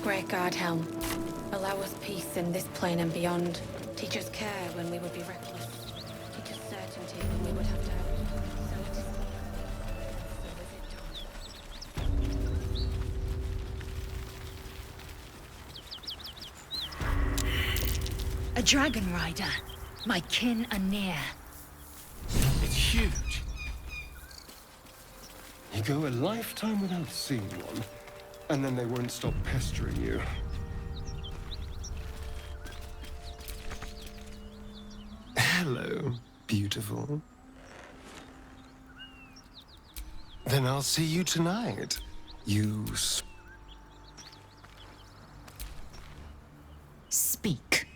Great God Helm, allow us peace in this plane and beyond. Teach us care when we would be reckless. Teach us certainty when we would have doubt. So it is. So is it done. A dragon rider. My kin are near. It's huge. You go a lifetime without seeing one, and then they won't stop pestering you. Hello, beautiful. Then I'll see you tonight. You Speak.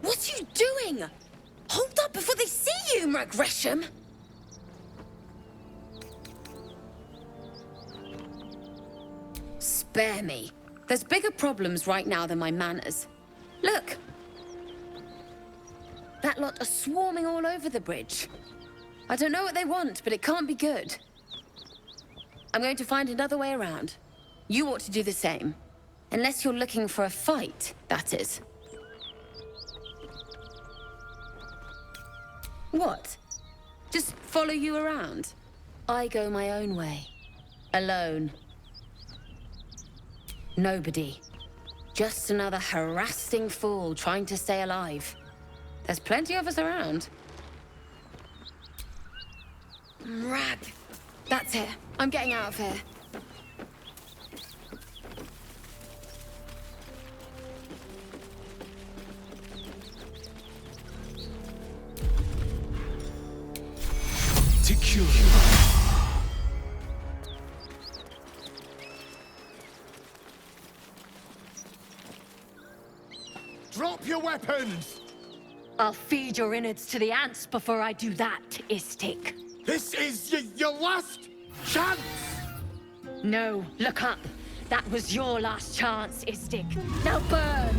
What are you doing? Hold up before they see you, Gresham! Spare me. There's bigger problems right now than my manners. Look! That lot are swarming all over the bridge. I don't know what they want, but it can't be good. I'm going to find another way around. You ought to do the same. Unless you're looking for a fight, that is. What? Just follow you around? I go my own way. Alone. Nobody. Just another harassing fool trying to stay alive. There's plenty of us around. Rag. That's it. I'm getting out of here. to cure you. Drop your weapons! I'll feed your innards to the ants before I do that, Istik. This is your last chance! No, look up. That was your last chance, Istik. Now burn!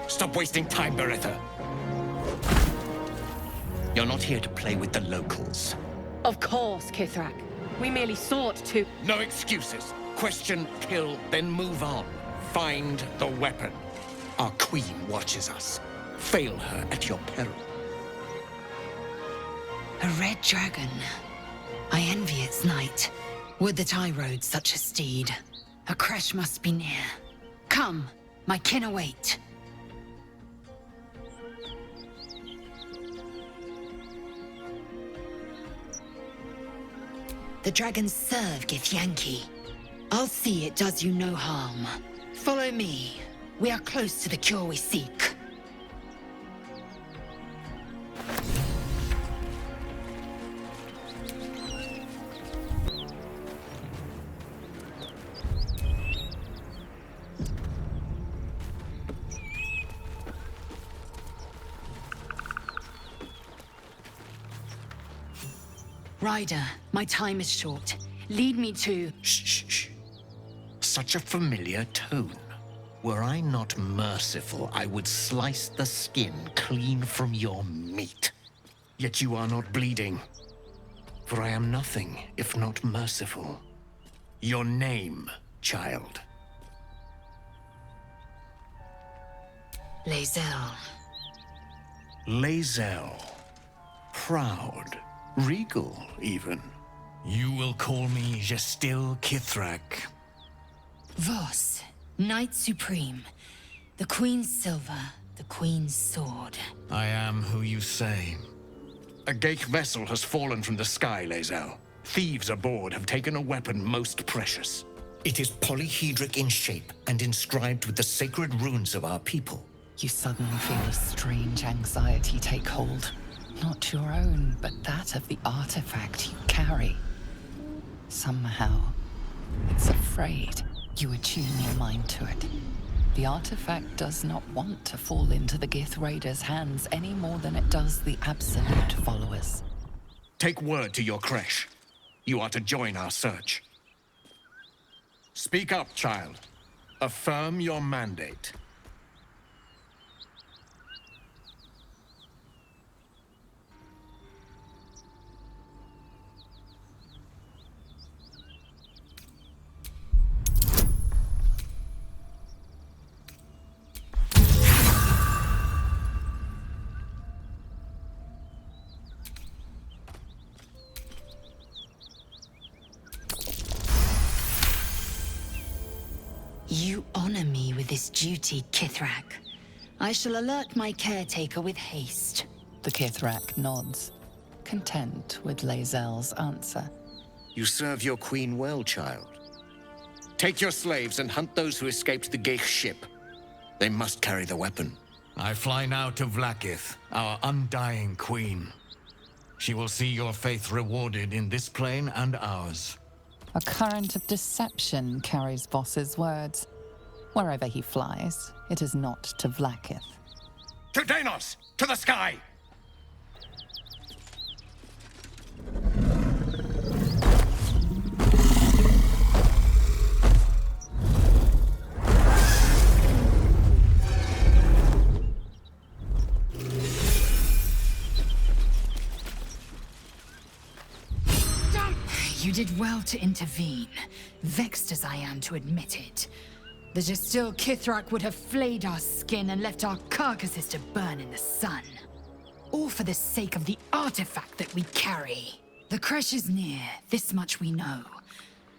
Stop wasting time, Beretta. You're not here to play with the locals. Of course, Kith'rak. We merely sought to... No excuses. Question, kill, then move on. Find the weapon. Our queen watches us. Fail her at your peril. A red dragon. I envy its knight. Would that I rode such a steed. A crash must be near. Come, my kin await. The dragons serve Githyanki. I'll see it does you no harm. Follow me. We are close to the cure we seek. Ryder, my time is short. Lead me to... Shh, shh, shh. Such a familiar tone. Were I not merciful, I would slice the skin clean from your meat. Yet you are not bleeding. For I am nothing if not merciful. Your name, child. Lae'zel. Lae'zel. Proud. Regal, even. You will call me Gestil Kith'rak. Vos, Knight Supreme. The Queen's silver, the Queen's sword. I am who you say. A Geich vessel has fallen from the sky, Lae'zel. Thieves aboard have taken a weapon most precious. It is polyhedric in shape and inscribed with the sacred runes of our people. You suddenly feel a strange anxiety take hold. Not your own, but that of the artifact you carry. Somehow, it's afraid. You attune your mind to it. The artifact does not want to fall into the Gith Raiders' hands any more than it does the Absolute followers. Take word to your creche. You are to join our search. Speak up, child. Affirm your mandate. You honor me with this duty, Kith'rak. I shall alert my caretaker with haste. The Kith'rak nods, content with Lae'zel's answer. You serve your queen well, child. Take your slaves and hunt those who escaped the Ghaik ship. They must carry the weapon. I fly now to Vlaakith, our undying queen. She will see your faith rewarded in this plane and ours. A current of deception carries Voss's words. Wherever he flies, it is not to Vlaakith. To Danos! To the sky! You did well to intervene, vexed as I am to admit it. The Gestil Kith'rak would have flayed our skin and left our carcasses to burn in the sun. All for the sake of the artifact that we carry. The creche is near, this much we know.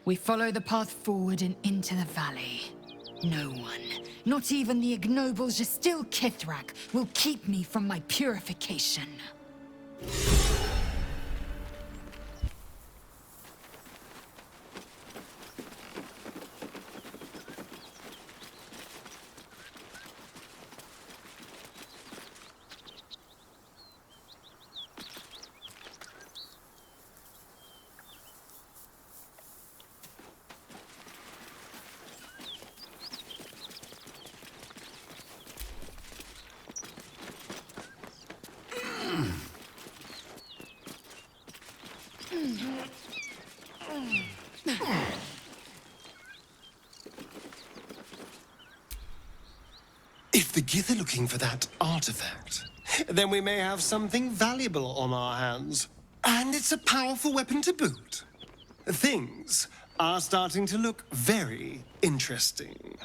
We follow the path forward and into the valley. No one, not even the ignoble Gestil Kith'rak, will keep me from my purification. If the Gith are looking for that artifact, then we may have something valuable on our hands. And it's a powerful weapon to boot. Things are starting to look very interesting.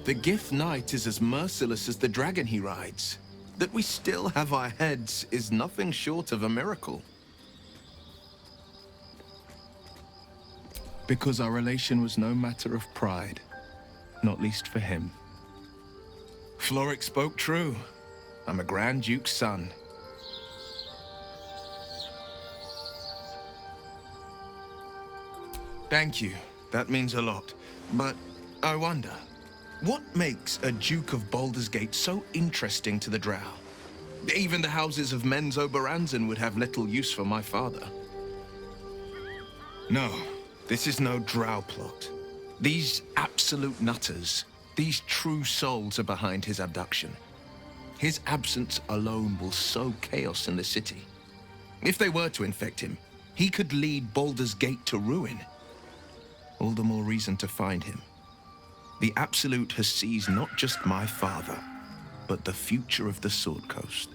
The Gith Knight is as merciless as the dragon he rides. That we still have our heads is nothing short of a miracle. Because our relation was no matter of pride, not least for him. Floric spoke true. I'm a Grand Duke's son. Thank you. That means a lot. But I wonder, what makes a Duke of Baldur's Gate so interesting to the Drow? Even the houses of Men's Oberanzen would have little use for my father. No, this is no Drow plot. These absolute nutters, these true souls are behind his abduction. His absence alone will sow chaos in the city. If they were to infect him, he could lead Baldur's Gate to ruin. All the more reason to find him. The Absolute has seized not just my father, but the future of the Sword Coast.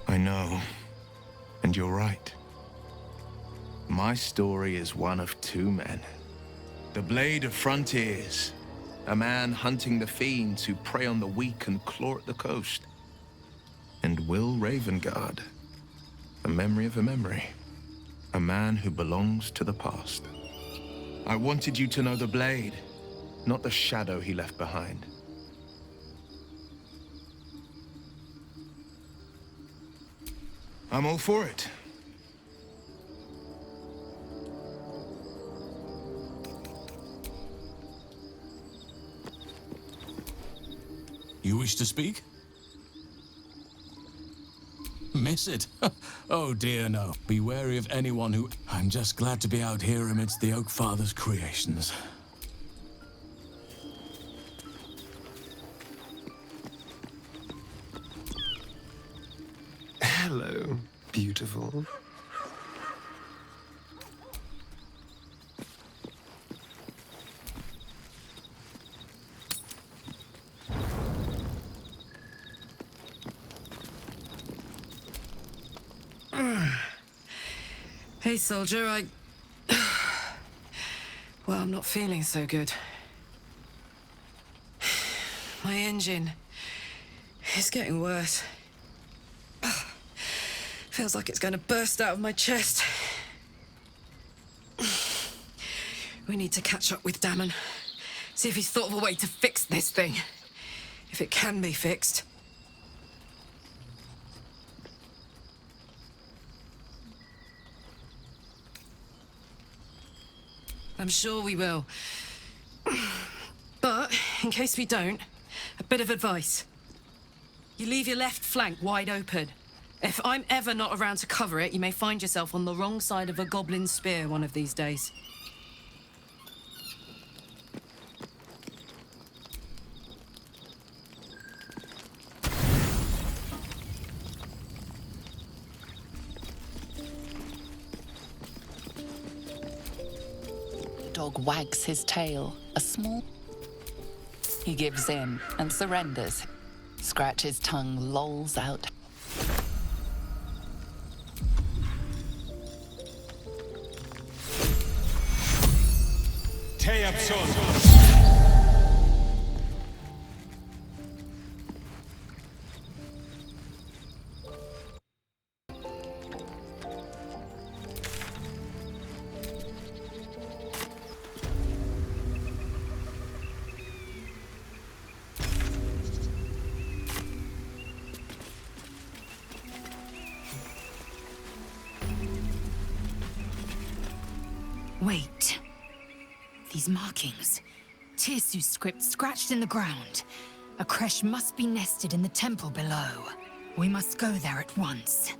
I know, and you're right. My story is one of two men. The Blade of Frontiers, a man hunting the fiends who prey on the weak and claw at the coast. And Will Ravengard, a memory of a memory, a man who belongs to the past. I wanted you to know the Blade, not the shadow he left behind. I'm all for it. You wish to speak? Miss it? Oh dear, no. Be wary of anyone who... I'm just glad to be out here amidst the Oak Father's creations. Hello, beautiful. Hey, soldier, well, I'm not feeling so good. My engine is getting worse. Feels like it's going to burst out of my chest. We need to catch up with Damon. See if he's thought of a way to fix this thing. If it can be fixed. I'm sure we will. But, in case we don't, a bit of advice. You leave your left flank wide open. If I'm ever not around to cover it, you may find yourself on the wrong side of a goblin spear one of these days. Dog wags his tail, a small... He gives in and surrenders. Scratch's tongue lolls out. Wait. These markings. Tirsu's script scratched in the ground. A creche must be nested in the temple below. We must go there at once.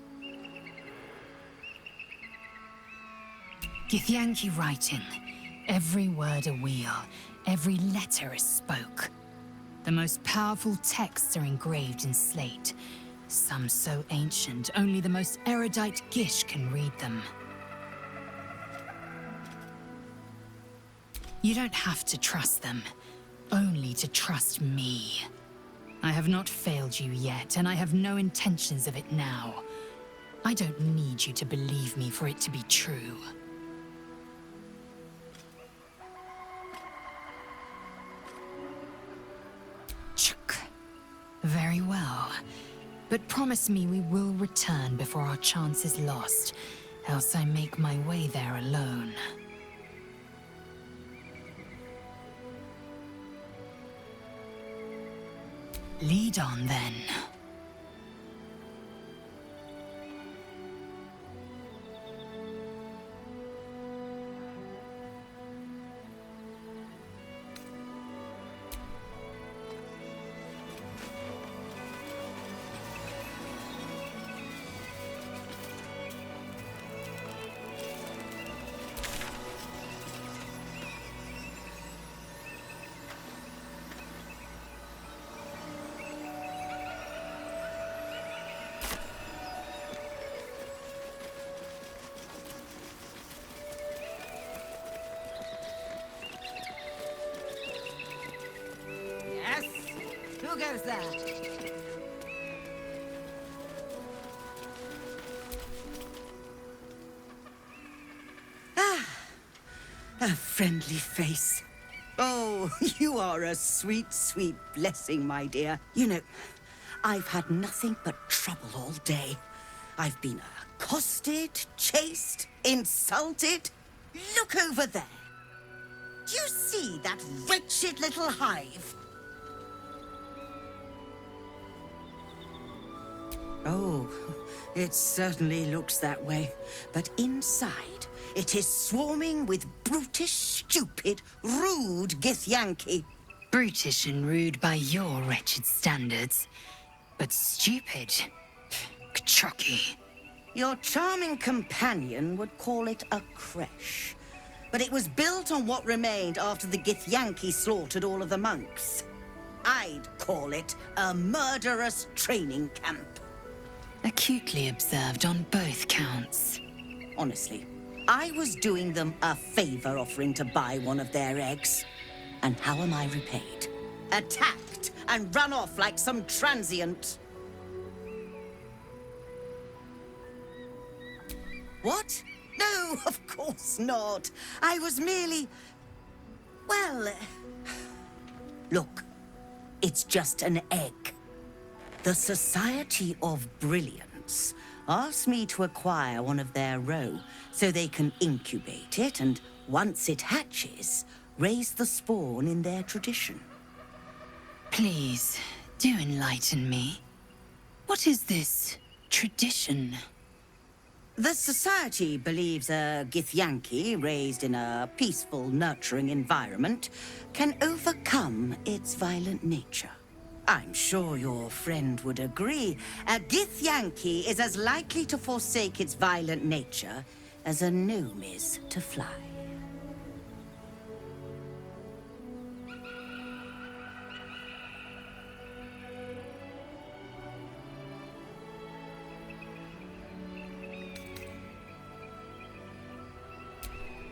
Githyanki writing. Every word a wheel. Every letter is spoke. The most powerful texts are engraved in slate. Some so ancient, only the most erudite Gish can read them. You don't have to trust them. only to trust me. I have not failed you yet, and I have no intentions of it now. I don't need you to believe me for it to be true. Chuk. Very well. But promise me we will return before our chance is lost, else I make my way there alone. Lead on, then. Who goes there? A friendly face. Oh, you are a sweet, sweet blessing, my dear. You know, I've had nothing but trouble all day. I've been accosted, chased, insulted. Look over there. Do you see that wretched little hive? Oh, it certainly looks that way. But inside, it is swarming with brutish, stupid, rude Githyanki. Brutish and rude by your wretched standards, but stupid. Kith'rak. Your charming companion would call it a creche. But it was built on what remained after the Githyanki slaughtered all of the monks. I'd call it a murderous training camp. Acutely observed on both counts. Honestly, I was doing them a favor offering to buy one of their eggs. And how am I repaid? Attacked and run off like some transient. What? No, of course not. I was merely... well... Look, it's just an egg. The Society of Brilliance asked me to acquire one of their roe so they can incubate it and, once it hatches, raise the spawn in their tradition. Please, do enlighten me. What is this tradition? The Society believes a Githyanki raised in a peaceful, nurturing environment can overcome its violent nature. I'm sure your friend would agree. A Githyanki is as likely to forsake its violent nature as a gnome is to fly.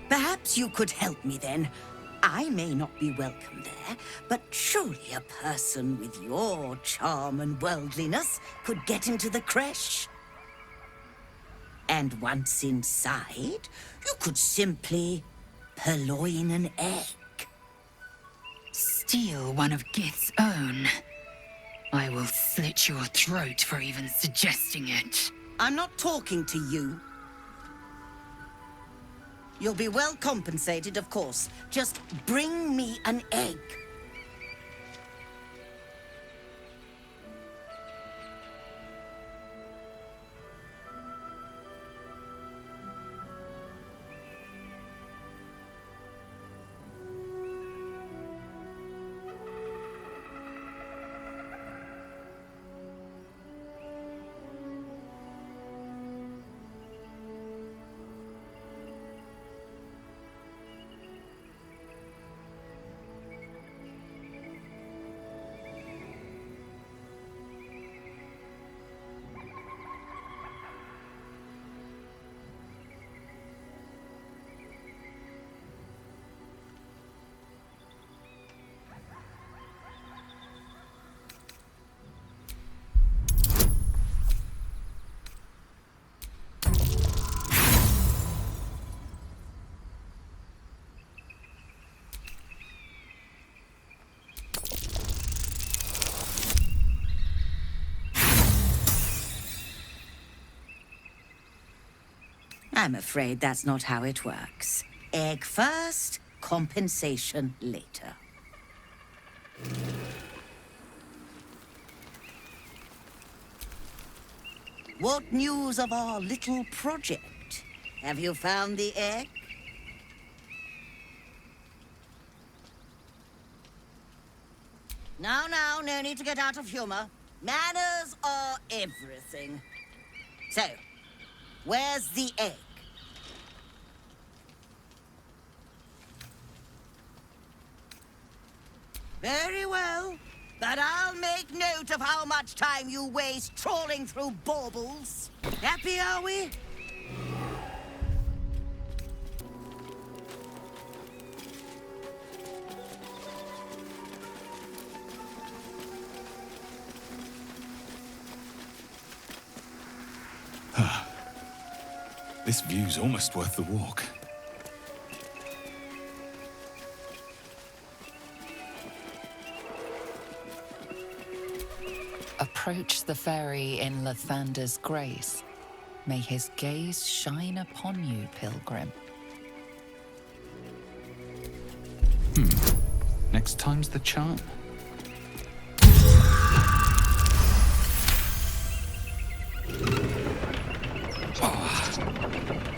Perhaps you could help me then. I may not be welcome there, but surely a person with your charm and worldliness could get into the creche. And once inside, you could simply purloin an egg. Steal one of Gith's own? I will slit your throat for even suggesting it. I'm not talking to you. You'll be well compensated, of course. Just bring me an egg. I'm afraid that's not how it works. Egg first, compensation later. What news of our little project? Have you found the egg? Now, no need to get out of humor. Manners are everything. So, where's the egg? Very well, but I'll make note of how much time you waste trawling through baubles. Happy, are we? This view's almost worth the walk. Approach the ferry in Lathander's grace. May his gaze shine upon you, pilgrim. Next time's the charm.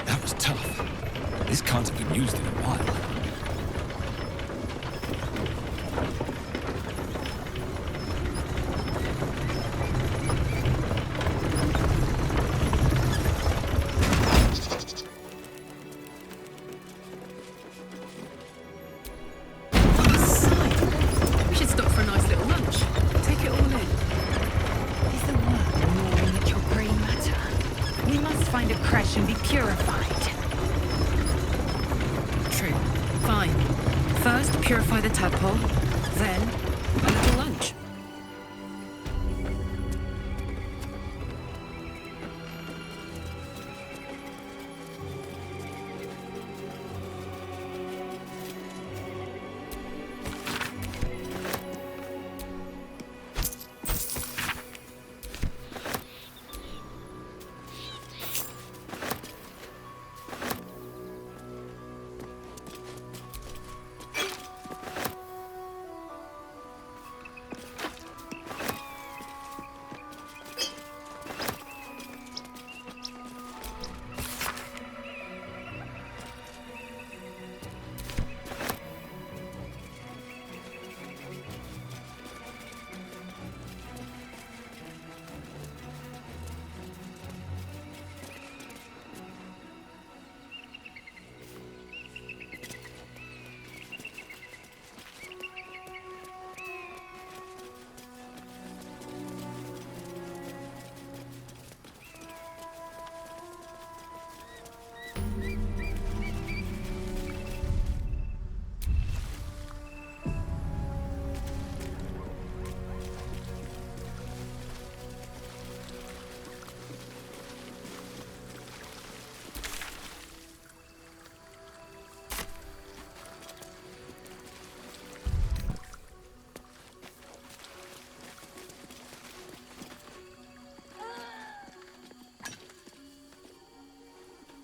That was tough. This can't have been used in a while. We should stop for a nice little lunch. Take it all in. Is the world gnawing at your grey matter? We must find a creche and be purified. True. Fine. First, purify the tadpole. Then, a little lunch.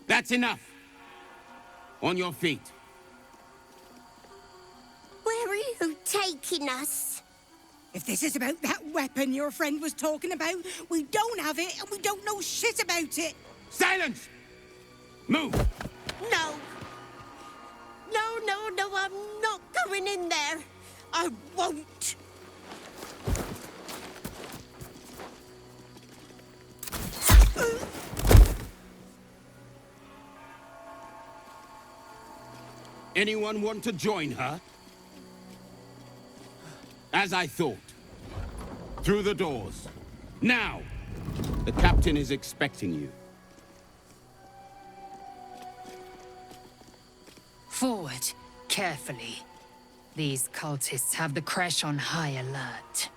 That's enough. On your feet. Where are you taking us? If this is about that weapon your friend was talking about, we don't have it and we don't know shit about it. Silence! Move! No. No, I'm not going in there. I won't. Anyone want to join her? As I thought. Through the doors. Now! The captain is expecting you. Forward, carefully. These cultists have the creche on high alert.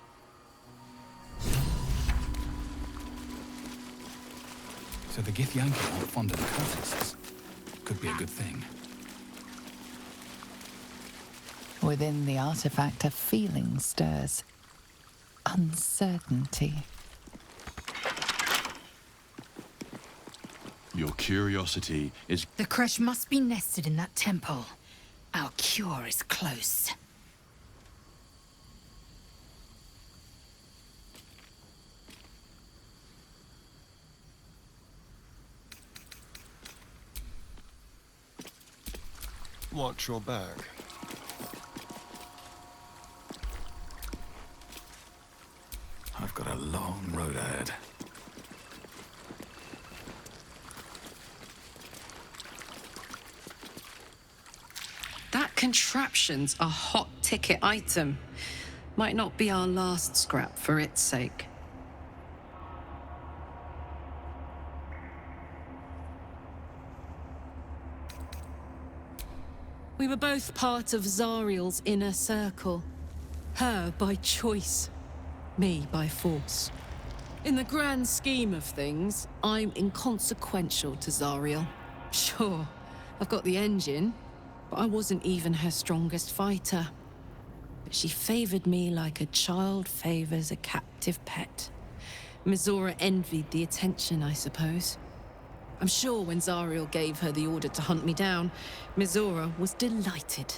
So the Githyanki aren't fond of the cultists. Could be a good thing. Within the artifact, a feeling stirs. Uncertainty. Your curiosity is... The crush must be nested in that temple. Our cure is close. Watch your back. I've got a long road ahead. That contraption's a hot ticket item. Might not be our last scrap for its sake. We were both part of Zariel's inner circle. Her by choice, me by force. In the grand scheme of things, I'm inconsequential to Zariel. Sure, I've got the engine, but I wasn't even her strongest fighter. But she favored me like a child favors a captive pet. Mizora envied the attention, I suppose. I'm sure when Zariel gave her the order to hunt me down, Mizora was delighted.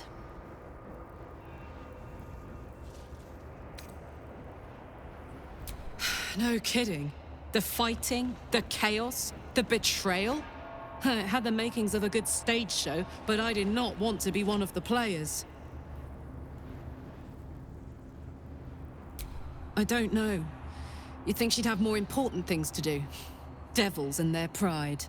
No kidding. The fighting, the chaos, the betrayal. It had the makings of a good stage show, but I did not want to be one of the players. I don't know. You'd think she'd have more important things to do. Devils and their pride.